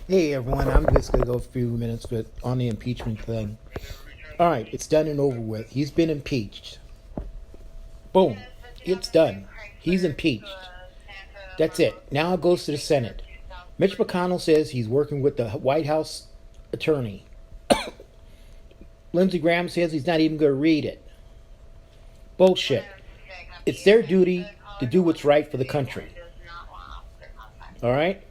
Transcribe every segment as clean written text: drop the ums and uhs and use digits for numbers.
Hey everyone, I'm just gonna go a few minutes on the impeachment thing. All right, it's done and over with. He's been impeached. Boom, it's done. He's impeached. That's it. Now it goes to the Senate. Mitch McConnell says he's working with the White House attorney. Lindsey Graham says he's not even going to read it. Bullshit. It's their duty to do what's right for the country. All right?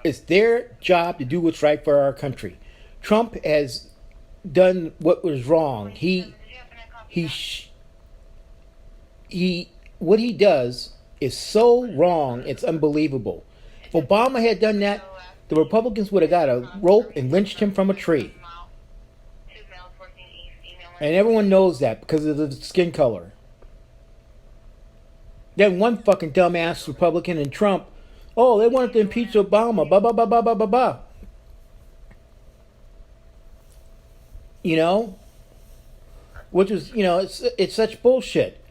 It's their job to do what's right for our country. Trump has done what was wrong. What he does is so wrong, it's unbelievable. If Obama had done that, the Republicans would have got a rope and lynched him from a tree. And everyone knows that because of the skin color. Then one fucking dumbass Republican and Trump, oh, they wanted to impeach Obama, blah, blah, blah, blah, blah, blah, blah. You know? Which is, it's such bullshit.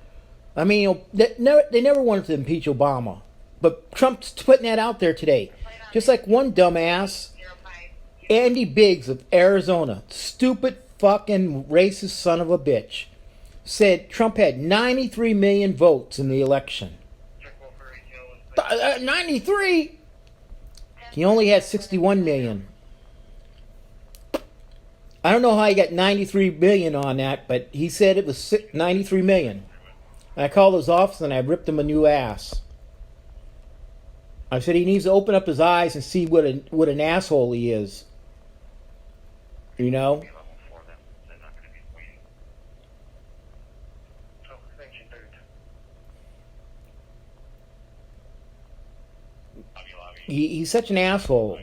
I mean, they never wanted to impeach Obama. But Trump's putting that out there today. Just like one dumbass, Andy Biggs of Arizona, stupid fucking racist son of a bitch, said Trump had 93 million votes in the election. 93? He only had 61 million. I don't know how he got 93 million on that, but he said it was 93 million. And I called his office and I ripped him a new ass. I said he needs to open up his eyes and see what an asshole he is. You know? He's such an asshole.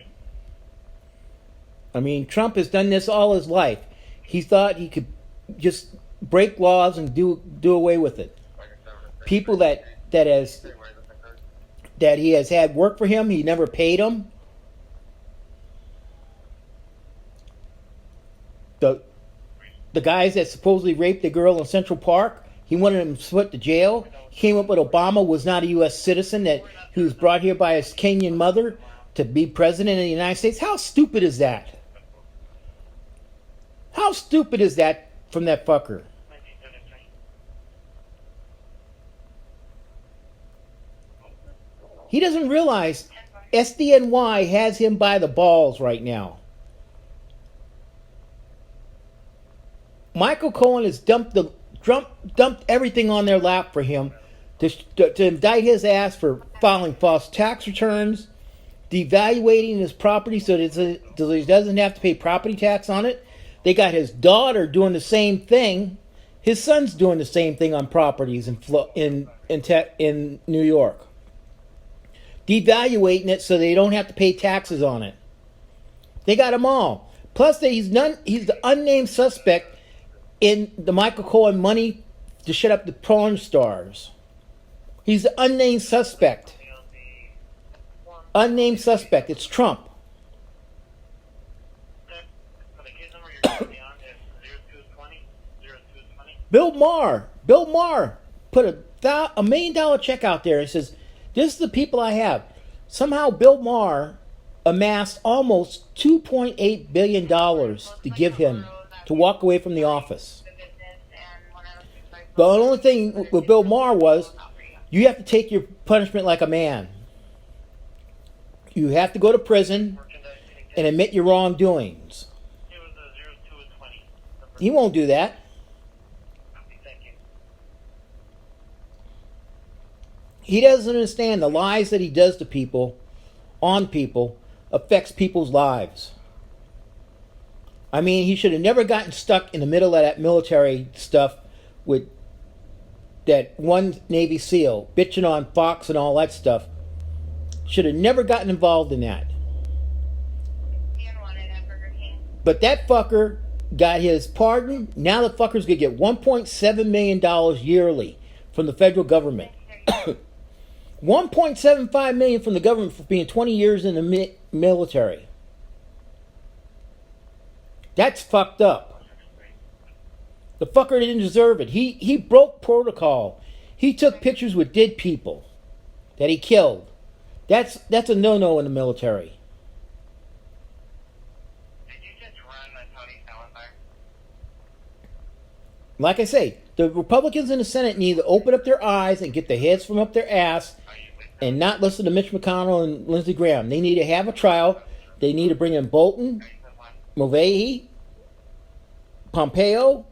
I mean, Trump has done this all his life. He thought he could just break laws and do away with it. People that he has had work for him, he never paid them. The guys that supposedly raped the girl in Central Park, he wanted them put to jail. He came up with Obama was not a U.S. citizen, that he was brought here by his Kenyan mother to be president of the United States. How stupid is that? How stupid is that from that fucker? He doesn't realize SDNY has him by the balls right now. Michael Cohen has dumped everything on their lap for him to indict his ass for filing false tax returns, devaluating his property so that he doesn't have to pay property tax on it. They got his daughter doing the same thing. His son's doing the same thing on properties in New York. Devaluating it so they don't have to pay taxes on it. They got them all. Plus, he's the unnamed suspect in the Michael Cohen money to shut up the porn stars. He's the unnamed suspect. Unnamed suspect. It's Trump. Bill Maher put a $1 million check out there and says, this is the people I have. Somehow Bill Maher amassed almost $2.8 billion to give him to walk away from the office. The only thing with Bill Maher was, you have to take your punishment like a man. You have to go to prison and admit your wrongdoings. He won't do that. He doesn't understand the lies that he does to people, on people, affects people's lives. I mean, he should have never gotten stuck in the middle of that military stuff with that one Navy SEAL bitching on Fox and all that stuff. Should have never gotten involved in that. But that fucker got his pardon. Now the fucker's going to get $1.7 million yearly from the federal government. $1.75 million from the government for being 20 years in the military. That's fucked up. The fucker didn't deserve it. He broke protocol. He took pictures with dead people that he killed. That's a no-no in the military. Did you just run the Tony Salazar? Like I say, the Republicans in the Senate need to open up their eyes and get their heads from up their ass and not listen to Mitch McConnell and Lindsey Graham. They need to have a trial. They need to bring in Bolton, Mulvaney, Pompeo,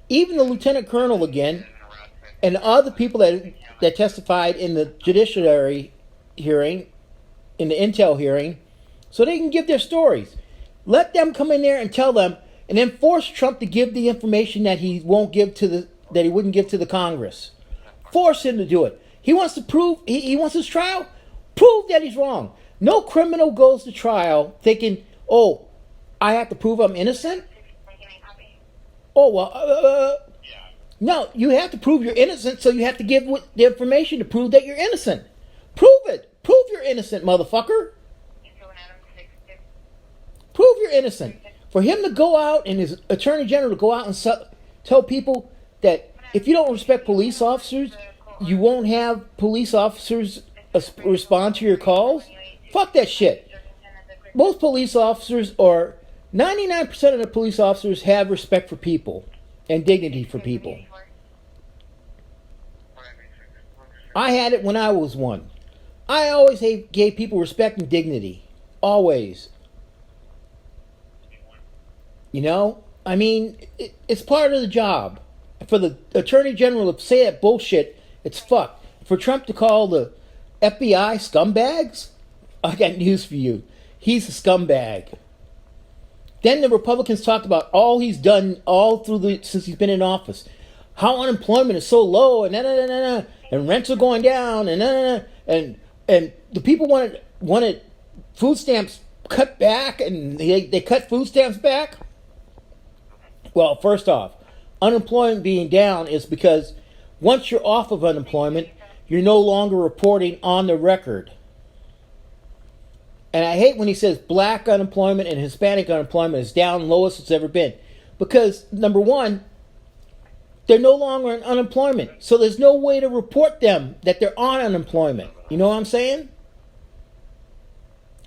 even the lieutenant colonel again, and other people that testified in the judiciary hearing, in the intel hearing, so they can give their stories. Let them come in there and tell them, and then force Trump to give the information that he wouldn't give to the Congress. Force him to do it. He wants to prove he wants his trial. Prove that he's wrong. No criminal goes to trial thinking, "Oh, I have to prove I'm innocent." Oh well, no, you have to prove you're innocent, so you have to give the information to prove that you're innocent. Prove it. Prove you're innocent, motherfucker. Prove you're innocent. For him to go out and his attorney general to go out and tell people that if you don't respect police officers, you won't have police officers respond to your calls. Fuck that shit. Most police officers, or 99% of the police officers, have respect for people and dignity for people. I had it when I was one. I always gave people respect and dignity. Always. You know? I mean, it's part of the job. For the attorney general to say that bullshit, it's fucked. For Trump to call the FBI scumbags, I got news for you. He's a scumbag. Then the Republicans talked about all he's done since he's been in office. How unemployment is so low, and rents are going down, and the people wanted food stamps cut back, and they cut food stamps back. Well, first off, unemployment being down is because once you're off of unemployment, you're no longer reporting on the record. And I hate when he says black unemployment and Hispanic unemployment is down lowest it's ever been. Because, number one, they're no longer in unemployment. So there's no way to report them that they're on unemployment. You know what I'm saying?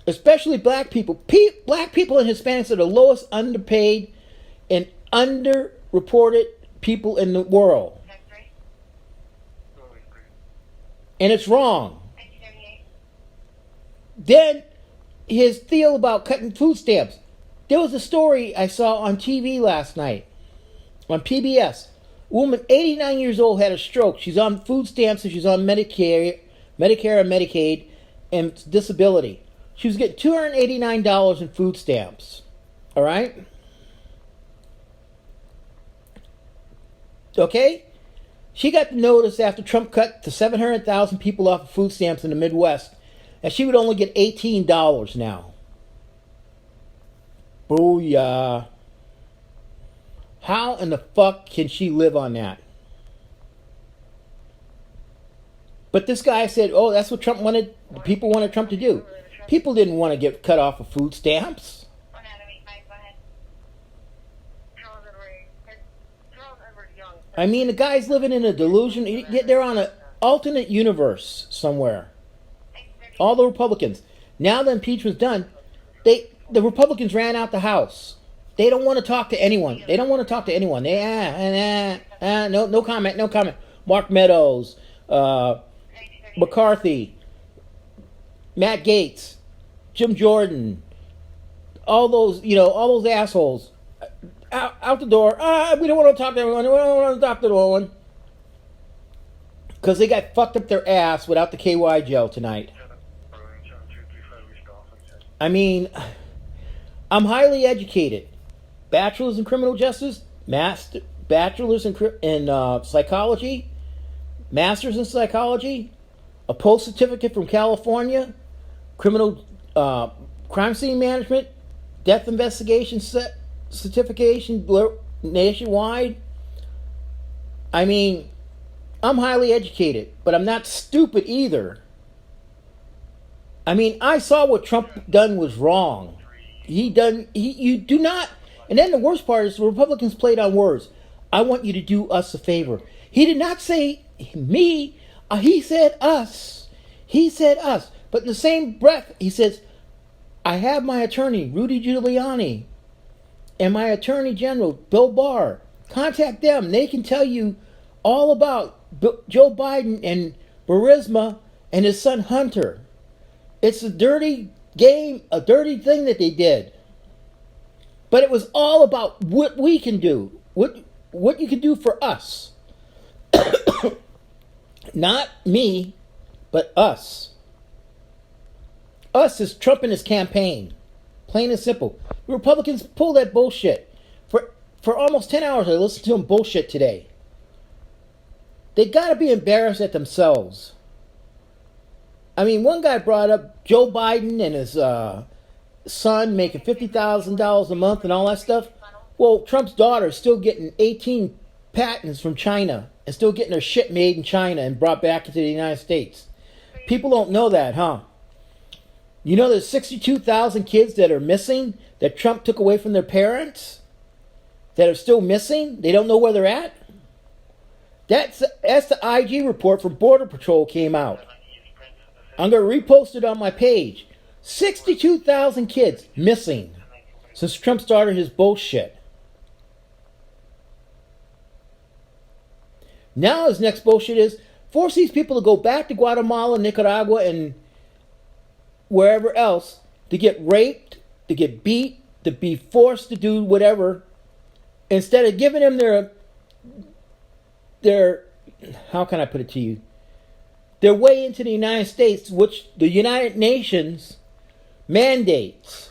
Especially black people. Black people and Hispanics are the lowest underpaid and underreported people in the world. And it's wrong. Then his deal about cutting food stamps. There was a story I saw on TV last night on PBS. A woman 89 years old had a stroke. She's on food stamps and she's on Medicare and Medicaid and disability. She was getting $289 in food stamps. All right? Okay? She got the notice after Trump cut to 700,000 people off of food stamps in the Midwest, and she would only get $18 now. Booyah. How in the fuck can she live on that? But this guy said, oh, that's what Trump wanted, people wanted Trump to do. People didn't want to get cut off of food stamps. I mean, the guy's living in a delusion. They're on an alternate universe somewhere. All the Republicans. Now the impeachment's done, the Republicans ran out the House. They don't want to talk to anyone. They don't want to talk to anyone. No comment. Mark Meadows, McCarthy, Matt Gaetz, Jim Jordan, all those assholes. Out the door. We don't want to talk to everyone. We don't want to talk to no one. Because they got fucked up their ass without the KY gel tonight. I mean, I'm highly educated. Bachelor's in criminal justice, bachelor's in psychology, master's in psychology, a post certificate from California, criminal crime scene management, death investigation certification nationwide. I mean, I'm highly educated, but I'm not stupid either. I mean, I saw what Trump done was wrong. You do not. And then the worst part is the Republicans played on words. I want you to do us a favor. He did not say me. He said us. He said us. But in the same breath, he says, I have my attorney, Rudy Giuliani, and my attorney general, Bill Barr. Contact them. They can tell you all about Joe Biden and Burisma and his son Hunter. It's a dirty game, a dirty thing that they did. But it was all about what we can do, what you can do for us. Not me, but us. Us is Trump and his campaign. Plain and simple. The Republicans pull that bullshit. For almost 10 hours I listened to them bullshit today. They got to be embarrassed at themselves. I mean, one guy brought up Joe Biden and his son making $50,000 a month and all that stuff. Well, Trump's daughter is still getting 18 patents from China and still getting her shit made in China and brought back into the United States. People don't know that, huh? You know there's 62,000 kids that are missing that Trump took away from their parents? That are still missing? They don't know where they're at? That's the IG report from Border Patrol came out. I'm going to repost it on my page. 62,000 kids missing since Trump started his bullshit. Now his next bullshit is force these people to go back to Guatemala, Nicaragua, and wherever else to get raped, to get beat, to be forced to do whatever, instead of giving them their how can I put it to you? Their way into the United States, which the United Nations mandates.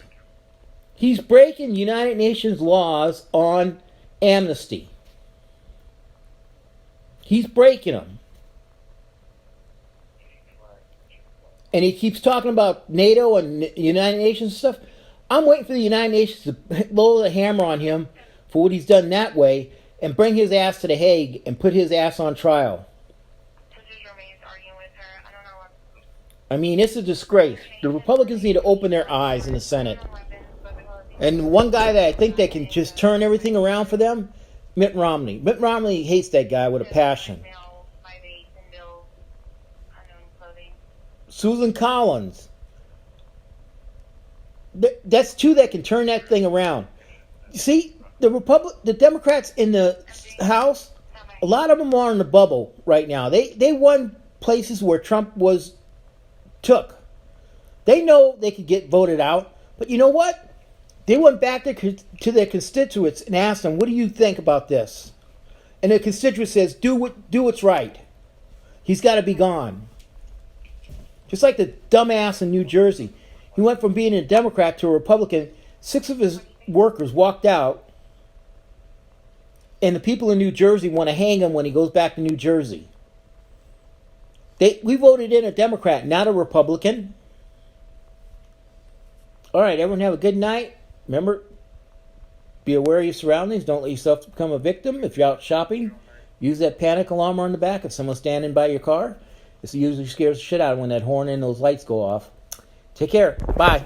He's breaking United Nations laws on amnesty. He's breaking them. And he keeps talking about NATO and United Nations and stuff. I'm waiting for the United Nations to lower the hammer on him for what he's done that way and bring his ass to The Hague and put his ass on trial. I mean, it's a disgrace. The Republicans need to open their eyes in the Senate. And one guy that I think that can just turn everything around for them, Mitt Romney. Mitt Romney hates that guy with a passion. Susan Collins. That's two that can turn that thing around. See, the Democrats in the House, a lot of them are in the bubble right now. They won places where Trump took. They know they could get voted out, but you know what? They went back to their constituents and asked them, "What do you think about this?" And the constituent says, "Do what's right. He's got to be gone." Just like the dumbass in New Jersey, he went from being a Democrat to a Republican. 6 of his workers walked out, and the people in New Jersey want to hang him when he goes back to New Jersey. We voted in a Democrat, not a Republican. All right, everyone have a good night. Remember, be aware of your surroundings. Don't let yourself become a victim. If you're out shopping, use that panic alarm on the back. If someone's standing by your car, it usually scares the shit out of when that horn and those lights go off. Take care. Bye.